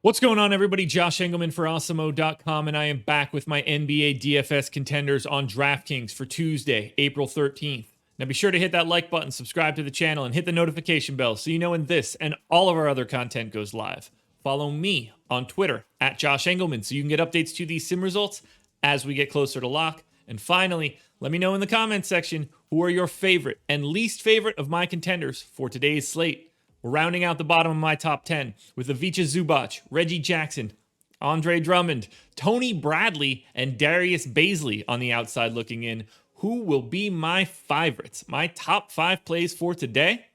What's going on, everybody? Josh Engleman for Awesemo.com, and I am back with my NBA DFS contenders on DraftKings for Tuesday, April 13th. Now be sure to hit that like button, subscribe to the channel, and hit the notification bell so you know when this and all of our other content goes live. Follow me on Twitter at Josh Engleman so you can get updates to these sim results as we get closer to lock. And finally, let me know in the comments section who are your favorite and least favorite of my contenders for today's slate. We're rounding out the bottom of my top 10 with Ivica Zubac, Reggie Jackson, Andre Drummond, Tony Bradley, and Darius BAZLEY on the outside looking in. Who will be my favorites? My top 5 plays for today?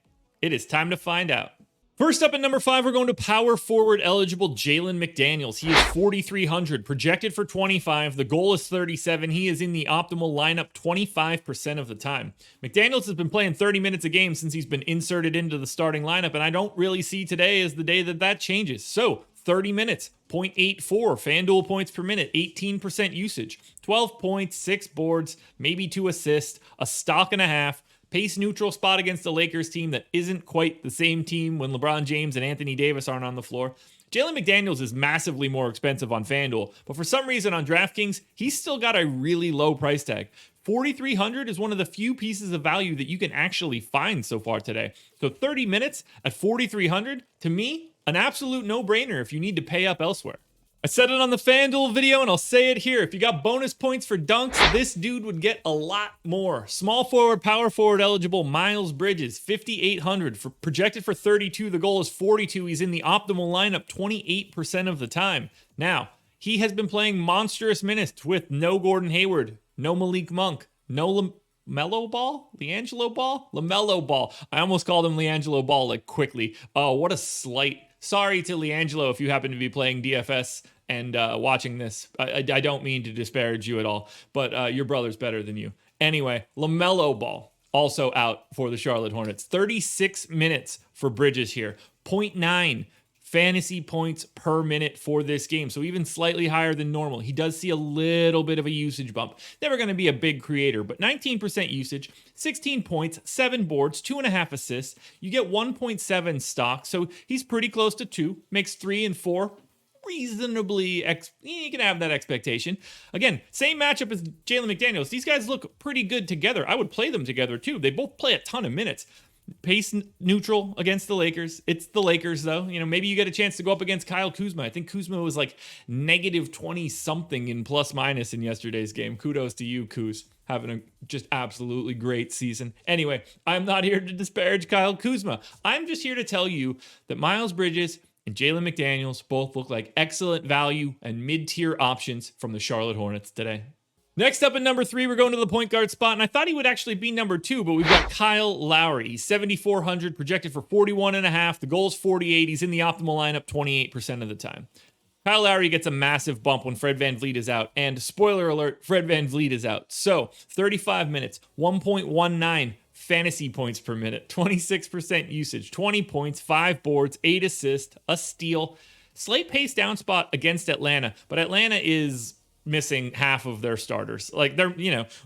It is time to find out. First up at number 5, we're going to power forward eligible JALEN McDaniels. He is 4,300, projected for 25. The goal is 37. He is in the optimal lineup 25% of the time. McDaniels has been playing 30 minutes a game since he's been inserted into the starting lineup, and I don't really see today as the day that changes. So 30 minutes, 0.84 FanDuel points per minute, 18% usage, 12 points, 6 boards, maybe 2 assists, a stock and a half. Pace neutral spot against the Lakers team that isn't quite the same team when LeBron James and Anthony Davis aren't on the floor. JALEN McDaniels is massively more expensive on FanDuel, but for some reason on DraftKings, he's still got a really low price tag. 4,300 is one of the few pieces of value that you can actually find so far today. So 30 minutes at 4,300, to me, an absolute no-brainer if you need to pay up elsewhere. I said it on the FanDuel video, and I'll say it here. If you got bonus points for dunks, this dude would get a lot more. Small forward, power forward eligible, Miles Bridges, 5,800. Projected for 32, the goal is 42. He's in the optimal lineup 28% of the time. Now, he has been playing monstrous minutes with no Gordon Hayward, no Malik Monk, no LaMelo Ball? I almost called him LiAngelo Ball, like, quickly. Oh, what a slight. Sorry to LiAngelo if you happen to be playing DFS and watching this. I don't mean to disparage you at all, but your brother's better than you. Anyway, LaMelo Ball also out for the Charlotte Hornets. 36 minutes for Bridges here. 0.9 fantasy points per minute for this game, so even slightly higher than normal. He does see a little bit of a usage bump. Never going to be a big creator, but 19% usage, 16 points, 7 boards, 2.5 assists. You get 1.7 stock, so he's pretty close to 2, makes 3 and 4. Reasonably, you can have that expectation. Again, same matchup as JALEN McDaniels. These guys look pretty good together. I would play them together too. They both play a ton of minutes. Pace neutral against the Lakers. It's the Lakers, though. You know, maybe you get a chance to go up against Kyle Kuzma. I think Kuzma was like negative 20-something in plus-minus in yesterday's game. Kudos to you, Kuz. Having a just absolutely great season. Anyway, I'm not here to disparage Kyle Kuzma. I'm just here to tell you that Miles Bridges and JALEN McDaniels both look like excellent value and mid-tier options from the Charlotte Hornets today. Next up at number 3, we're going to the point guard spot, and I thought he would actually be number 2, but we've got Kyle Lowry. He's 7,400, projected for 41.5. The goal is 48. He's in the optimal lineup 28% of the time. Kyle Lowry gets a massive bump when Fred VanVleet is out, and spoiler alert, Fred VanVleet is out. So 35 minutes, 1.19 fantasy points per minute, 26% usage, 20 points, 5 boards, 8 assists, a steal. Slight pace down spot against Atlanta, but Atlanta is missing half of their starters. Like, they're,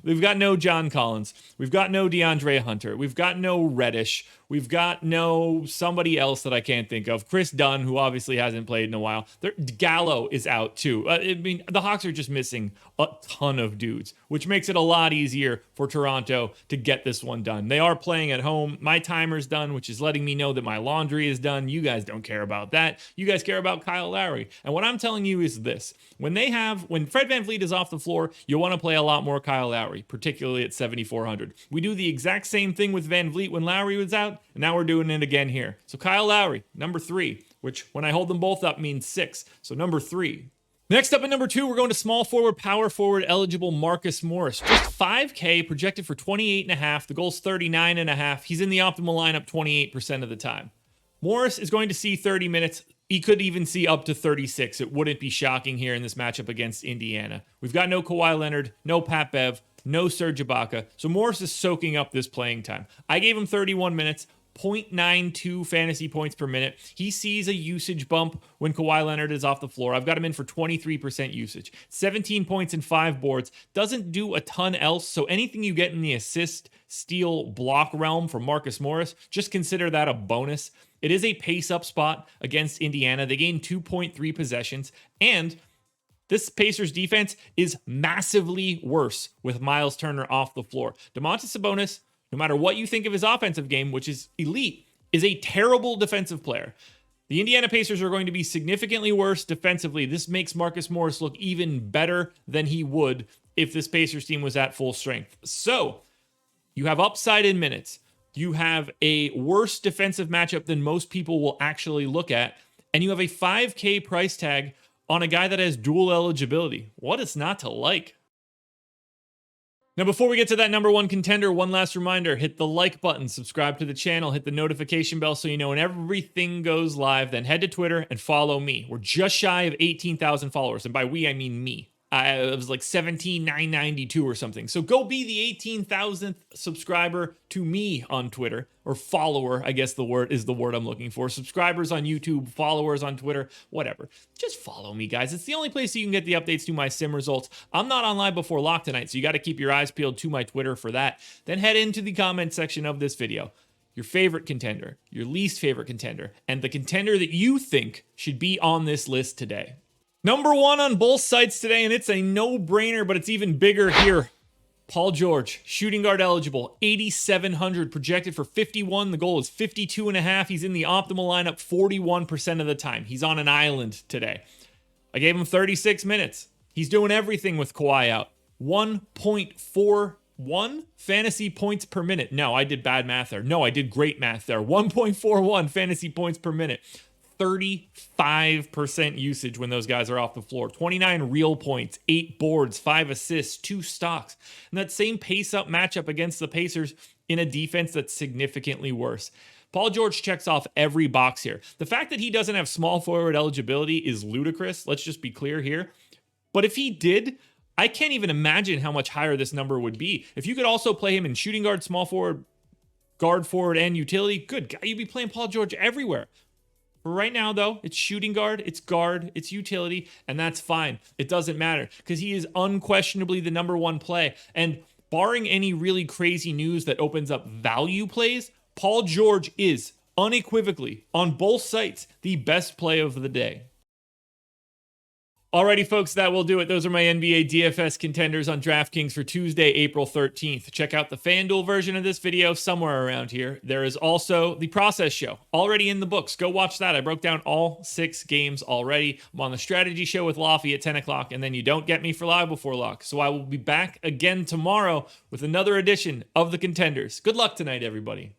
we've got no John Collins. We've got no DeAndre Hunter. We've got no Reddish. We've got no somebody else that I can't think of. Chris Dunn, who obviously hasn't played in a while. Gallo is out too. I mean, the Hawks are just missing a ton of dudes, which makes it a lot easier for Toronto to get this one done. They are playing at home. My timer's done, which is letting me know that my laundry is done. You guys don't care about that. You guys care about Kyle Lowry. And what I'm telling you is this. When Fred VanVleet is off the floor, you'll want to play a lot more Kyle Lowry, particularly at 7,400. We do the exact same thing with VanVleet when Lowry was out, and now we're doing it again here. So Kyle Lowry, number 3, which when I hold them both up means 6. So number 3. Next up at number 2, we're going to small forward, power forward eligible Marcus Morris. Just 5K, projected for 28.5. The goal's 39.5. He's in the optimal lineup 28% of the time. Morris is going to see 30 minutes. He could even see up to 36. It wouldn't be shocking here in this matchup against Indiana. We've got no Kawhi Leonard, no Pat Bev, no Serge Ibaka. So Morris is soaking up this playing time. I gave him 31 minutes. 0.92 fantasy points per minute. He sees a usage bump when Kawhi Leonard is off the floor. I've got him in for 23% usage. 17 points and 5 boards. Doesn't do a ton else, so anything you get in the assist, steal, block realm for Marcus Morris, just consider that a bonus. It is a pace-up spot against Indiana. They gained 2.3 possessions, and this Pacers defense is massively worse with Miles Turner off the floor. Domantas Sabonis, no matter what you think of his offensive game, which is elite, is a terrible defensive player. The Indiana Pacers are going to be significantly worse defensively. This makes Marcus Morris look even better than he would if this Pacers team was at full strength. So, you have upside in minutes. You have a worse defensive matchup than most people will actually look at. And you have a $5K price tag on a guy that has dual eligibility. What is not to like? Now, before we get to that number one contender, one last reminder, hit the like button, subscribe to the channel, hit the notification bell so you know when everything goes live, then head to Twitter and follow me. We're just shy of 18,000 followers, and by we, I mean me. It was like 17,992 or something. So go be the 18,000th subscriber to me on Twitter, or follower, I guess the word is the word I'm looking for. Subscribers on YouTube, followers on Twitter, whatever. Just follow me, guys. It's the only place you can get the updates to my sim results. I'm not on live before lock tonight, so you got to keep your eyes peeled to my Twitter for that. Then head into the comment section of this video. Your favorite contender, your least favorite contender, and the contender that you think should be on this list today. Number one on both sites today, and it's a no-brainer, but it's even bigger here. Paul George, shooting guard eligible, 8,700, projected for 51. The goal is 52.5. He's in the optimal lineup 41% of the time. He's on an island today. I gave him 36 minutes. He's doing everything with Kawhi out. 1.41 fantasy points per minute. No, I did bad math there. No, I did great math there. 1.41 fantasy points per minute. 35% usage when those guys are off the floor. 29 real points, 8 boards, 5 assists, 2 stocks. And that same pace-up matchup against the Pacers in a defense that's significantly worse. Paul George checks off every box here. The fact that he doesn't have small forward eligibility is ludicrous. Let's just be clear here. But if he did, I can't even imagine how much higher this number would be. If you could also play him in shooting guard, small forward, guard forward, and utility, good God, you'd be playing Paul George everywhere. For right now, though, it's shooting guard, it's utility, and that's fine. It doesn't matter because he is unquestionably the number one play. And barring any really crazy news that opens up value plays, Paul George is unequivocally, on both sites, the best play of the day. Alrighty, folks, that will do it. Those are my NBA DFS contenders on DraftKings for Tuesday, April 13th. Check out the FanDuel version of this video somewhere around here. There is also the process show already in the books. Go watch that. I broke down all 6 games already. I'm on the strategy show with Lofty at 10 o'clock, and then you don't get me for live before lock. So I will be back again tomorrow with another edition of the Contenders. Good luck tonight, everybody.